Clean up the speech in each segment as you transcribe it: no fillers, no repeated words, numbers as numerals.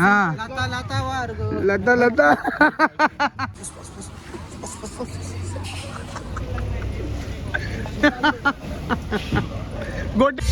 हा लता लता गोटे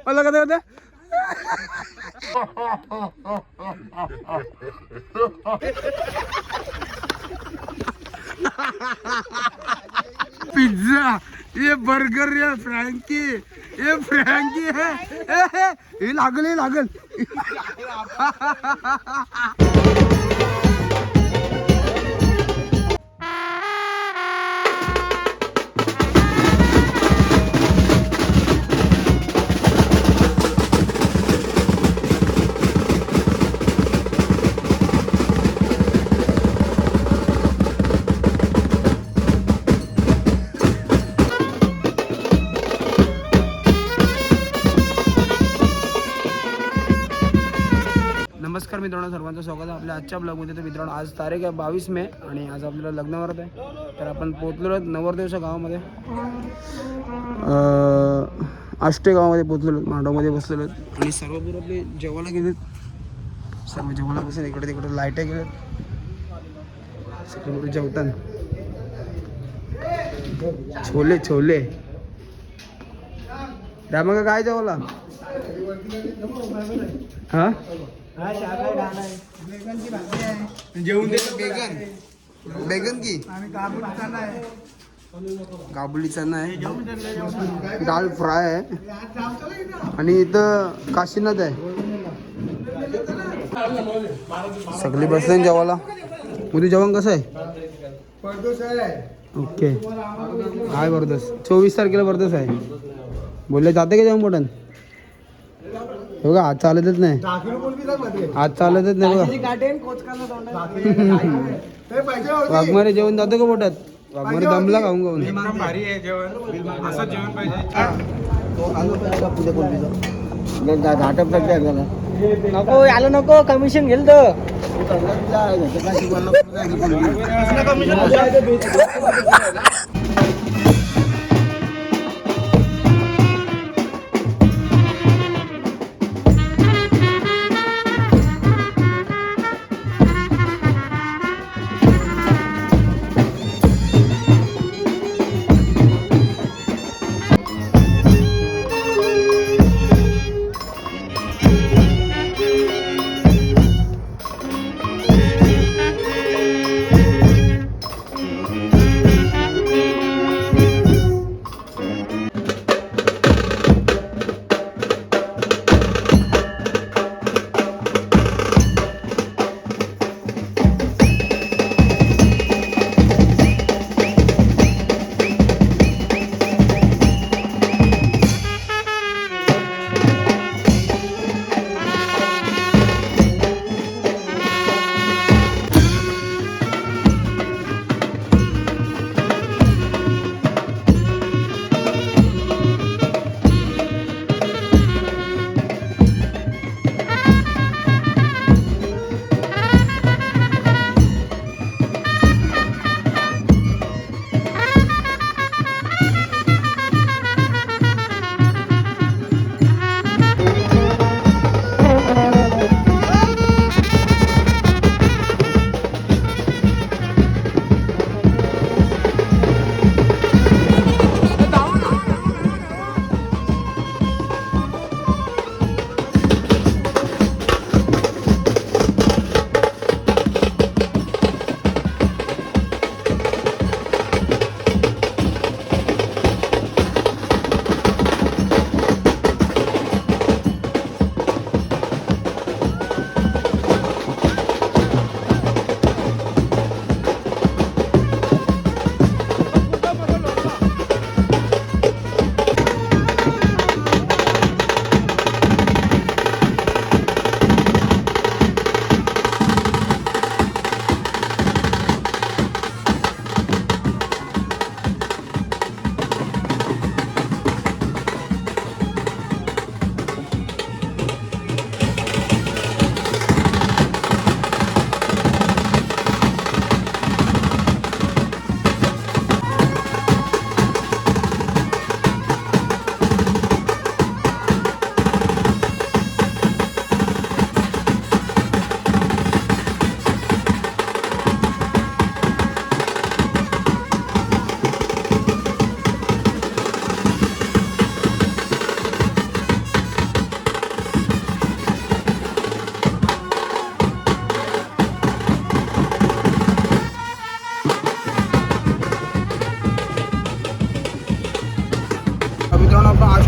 मला कदा पिज्जा, ये बर्गर, ये फ्रँकी है हे लागल नमस्कार मित्रांनो, सर्वांचं स्वागत आहे आपल्या आजच्या ब्लॉगमध्ये. तर मित्रांनो, आज तारीख आहे 22 मे आणि आज आपल्याला लग्नावरात आहे. तर आपण पोचलेलो आहोत नवरदेवच्या गावामध्ये, आष्टे गावामध्ये पोचलेलो, मांडवमध्ये बसलेलो आहेत आणि सर्व पूर आपले जेवायला गेलेत. सर्व जेवायला बसून इकडे तिकडे लाईट गेलेत, सगळे जेवताना छोले रामा काय जेवला हा जेवून बेगन की काबुली चना आहे, दाल फ्राय आहे आणि इथं काशीनाथ आहे. सगळे बसले जेवायला. उद्या जेवण कसं आहे? ओके, काय बरदस 24 तारखेला बरदस आहे. बोलले जाते का जेवण पोटन? बघा आज चालतच नाही, आज चालतच नाही बघा. वाघमारे जेवण जातो का पोटात? वाघमारे दमला खाऊन खाऊन. नको आलो नको, कमिशन घेल तर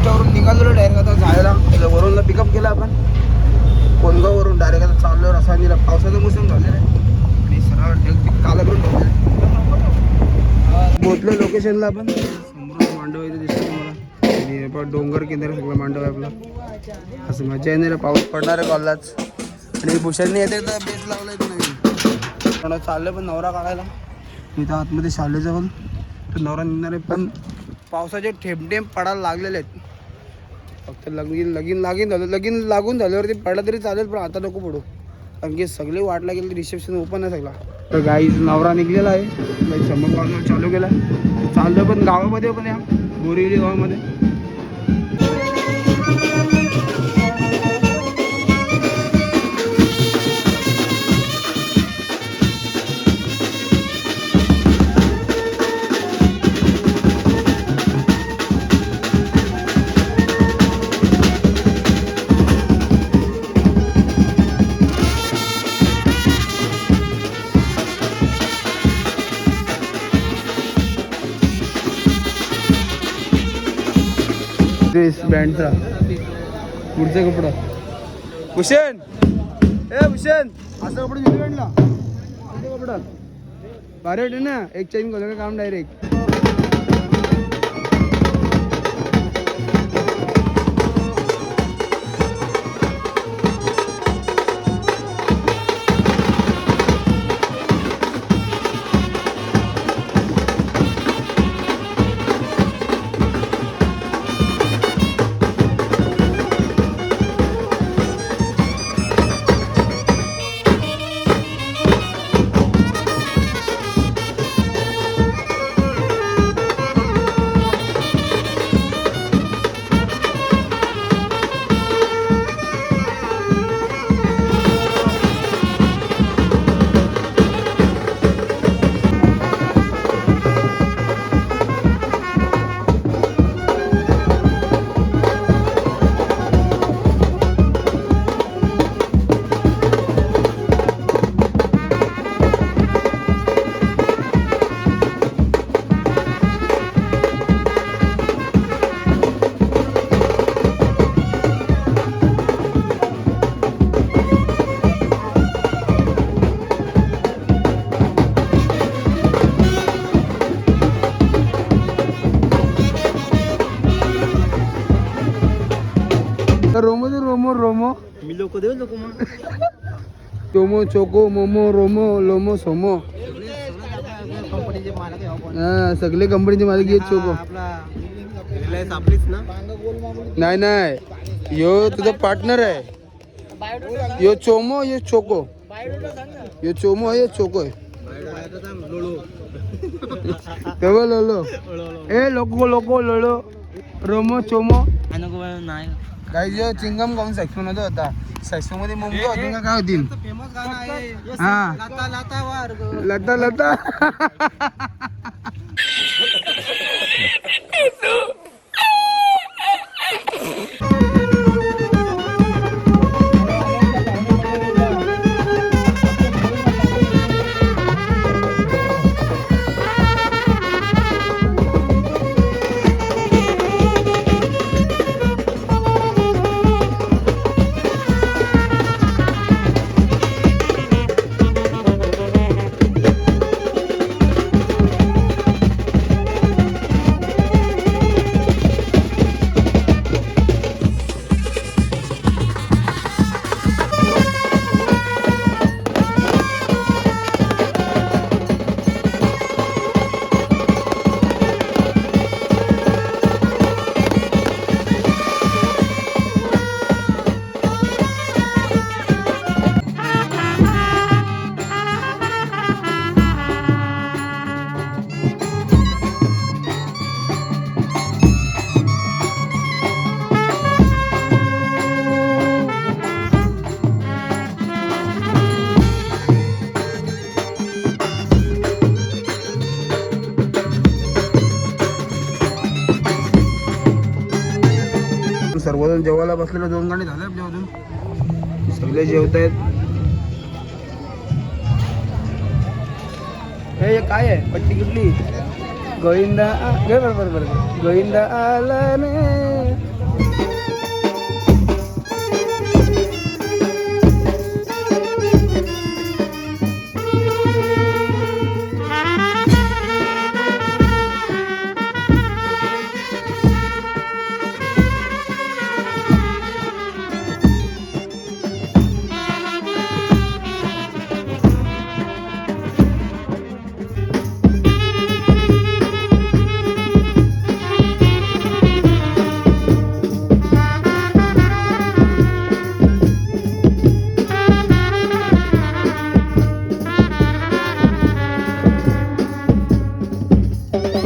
त्याच्यावरून निघालेलो डायरेक्ट आता जायला. वरूनला पिकअप केला आपण कोणगाववरून डायरेक्ट आता चाललो रसायनीला. पावसाचं मोसम झालेलं आहे आणि सरळ ढग काला करून ठेवलेलं. पोहोचलो लोकेशनला आपण. समोर मांडव इथे दिसतो तुम्हाला आणि आपण डोंगर किनारे सगळं मांडव आहे आपला. असं मजा येणार आहे. पाऊस पडणार आहे कॉललाच. आणि भूषणने येते तर बेस लावला आहे नवीन. पण चाललं पण नवरा काढायला इथं आतमध्ये शालेचं पण तर नवरा निघणार आहे. पण पावसाचे ठेंब पडायला लागलेले आहेत. फक्त लगीन लागून झाल्यावरती पडला तरी चालेल, पण आता नको पडू कारण की सगळे वाटला गेले. रिसेप्शन ओपन आहे सगळा. तर गाई नवरा निघलेला आहे. चमक चालू केला. चाललं पण गावामध्ये पण या बोरिवली गावामध्ये. बँडचा पुढचा कपडा. भूषण ए भूषण असा कपडा घेतो बँडला. कपडा भारी वाटते ना. एक चेंज करू का काम डायरेक्ट. रोमो मी लोक देऊ लोक मग टोमो चोको मोमो रोमो लोमो सोमो कंपनीचे मालक आहे आपण. हा सगळे कंपनीचे मालक आहेत. चोको आपला रिलायन्स आपलीच ना. नाही यो तुझा पार्टनर आहे. यो चोमो यो चोको. यो चोमो आहे यो चोको आहे. लोलो ए लोको लोको लोलो रोमो चोमो. नाही काही जो चिंगम गाऊन सेक्शन होतो आता. सेक्शन मध्ये मुंबई होती का काय होतील. फेमस गाणं आहे. हा लता लता वार लता लता. सर्वजण जेवायला बसलेलं 2 गाणी झाले आपल्या अजून. सगळे जेवत आहेत. हे काय आहे पट्टी कुठली. गोविंदा बरोबर गोविंदा आला ने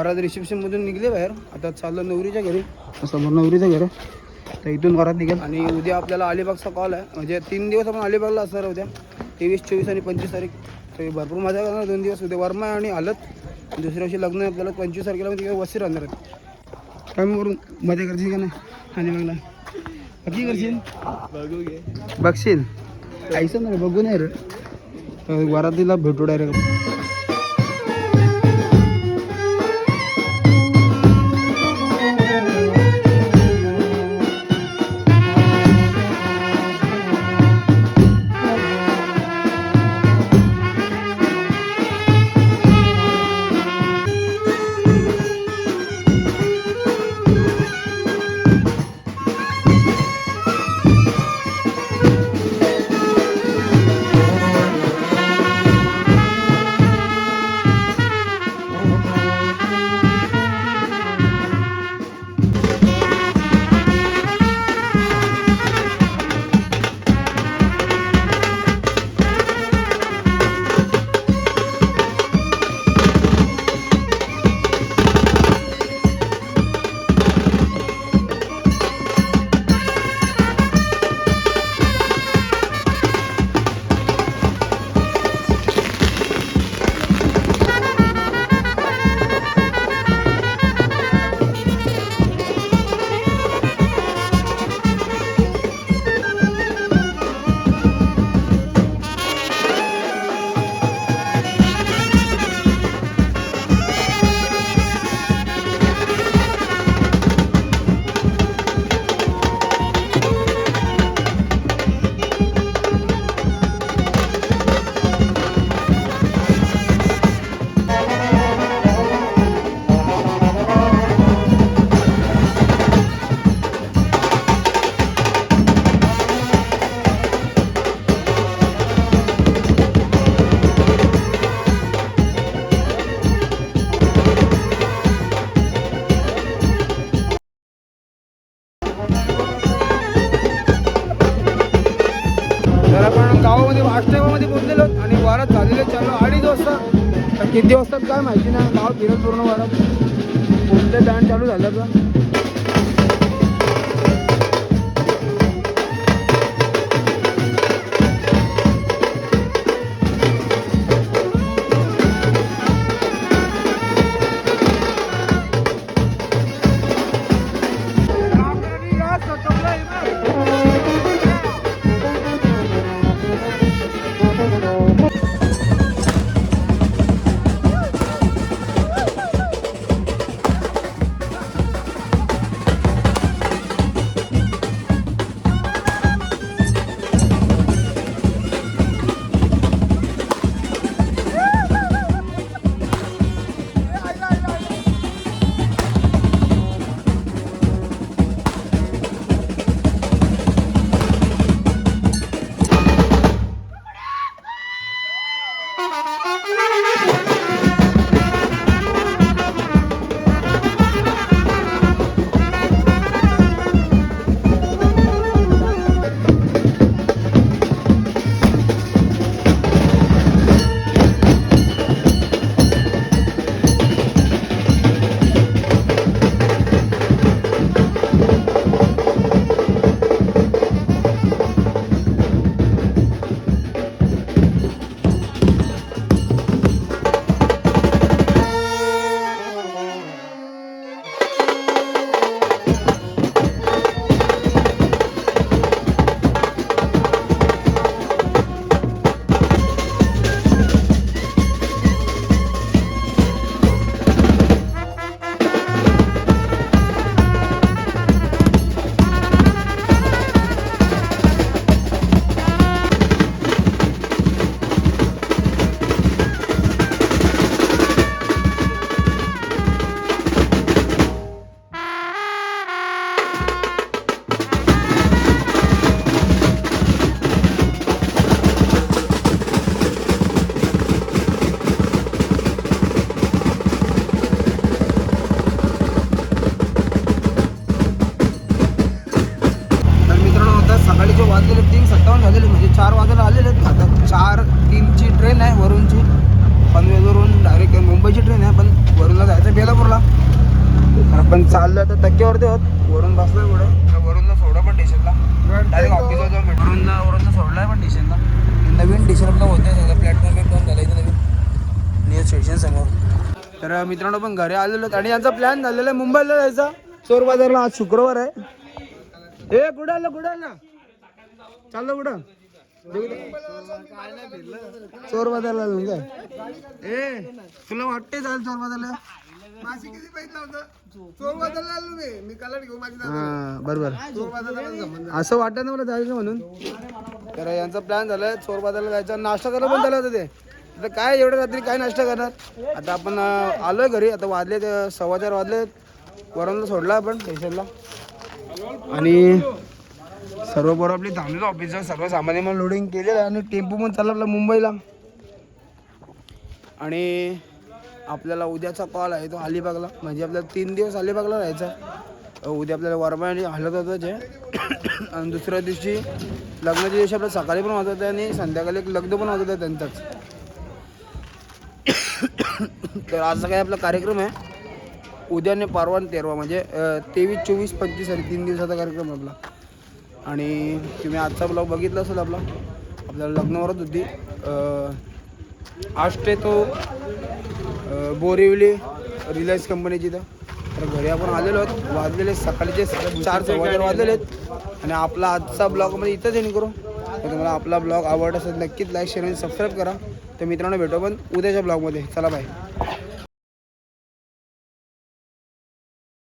वरात रिसेप्शनमधून निघले बाहेर. आता चाललो नवरीच्या घरी. समोर नवरीचं घर आहे, तर इथून वरात निघेल. आणि उद्या आपल्याला अलिबागचा कॉल आहे. म्हणजे 3 दिवस आपण अलिबागला असणार उद्या, 23, 24 आणि 25 तारीख. तर भरपूर मजा करणार 2 दिवस. उद्या वर्मा आणि हालत. दुसऱ्या दिवशी लग्न आहे आपल्याला 25 तारखेला. म्हणजे वस्ती राहणार आहेत. काय मग मजा करशील का नाही अलिबागला? नक्की करशील? बघू घे. बघशील ऐसा ना, बघू नाही रे. वरातीला भेटू डायरेक्ट. तर आपण गावामध्ये वास्तवामध्ये पोहोचलेलो आणि वारात झालेले चालू 2:30 वाजता. तर किती वाजतात काय माहिती नाही. गाव फिरत पूर्ण वारात कोणते बँड चालू झालं का. वरून डायरेक्ट मुंबईची ट्रेन आहे, पण वरूनला जायचं बेलापूरला. आपण चाललो आता टक्क्यावरती आहोत. वरून बसलोय पुढे, वरूनला सोडा पण स्टेशनला डायरेक्ट ऑफिसला जाऊन भेट. वरूनला सोडलाय पण स्टेशनला. नवीन स्टेशन आपलं होतं सगळं प्लॅटफॉर्म एकदम झालं नवीन नियर स्टेशन समोर. तर मित्रांनो पण घरी आलेलो आणि यांचा प्लॅन झालेला आहे मुंबईला जायचा चोर बाजारला. आज शुक्रवार आहे. ए कुठं आलं चाललो कुठं चोर बाजारला आलो काय? ए तुला वाटते चाल चोर बाजारला? बरोबर असं वाटत ना मला जायचं म्हणून. तर यांचा प्लॅन झालाय चोर बाजारला जायचा. नाश्ता करायला पण झालं होतं ते. आता काय एवढ्या रात्री काय नाश्ता करणार. आता आपण आलोय घरी. आता वाजले 4:15 वाजले. वरूनला सोडला आपण स्टेशनला आणि सर्व पोरं आपली थांबलेलो ऑफिसचं. सर्व सामान्य मला लोडिंग केलेलं आहे आणि टेम्पो पण चालला आपला मुंबईला. आणि आपल्याला उद्याचा कॉल आहे तो अलिबागला. म्हणजे आपल्याला 3 दिवस अलिबागला राहायचा. उद्या आपल्याला वरमाने हलत होतं जे आणि दुसऱ्या दिवशी लग्नाच्या दिवशी आपल्याला सकाळी पण वाजत आणि संध्याकाळी एक लग्न पण वाजत आहे त्यांचाच. तर आज काय आपला कार्यक्रम आहे उद्या आणि परवा आणि 13 म्हणजे 23, 24, 25 आणि 3 दिवसाचा कार्यक्रम आपला. आणि तुम्ही आजचा ब्लॉग बघितला असेल आपल्याला लग्नावरच होती. आष्टे तो बोरिवली रिलायन्स कंपनीची. तर घरी आपण आलेलो आहोत. वाजलेले सकाळचे 4:15 वाजलेले आहेत. आणि आपला आजचा ब्लॉगमध्ये इथंच एंड करू. तर तुम्हाला आपला ब्लॉग आवडत असेल नक्कीच लाईक शेअर आणि सबस्क्राईब करा. तर मित्रांनो भेटू पण उद्याच्या ब्लॉगमध्ये. चला बाय.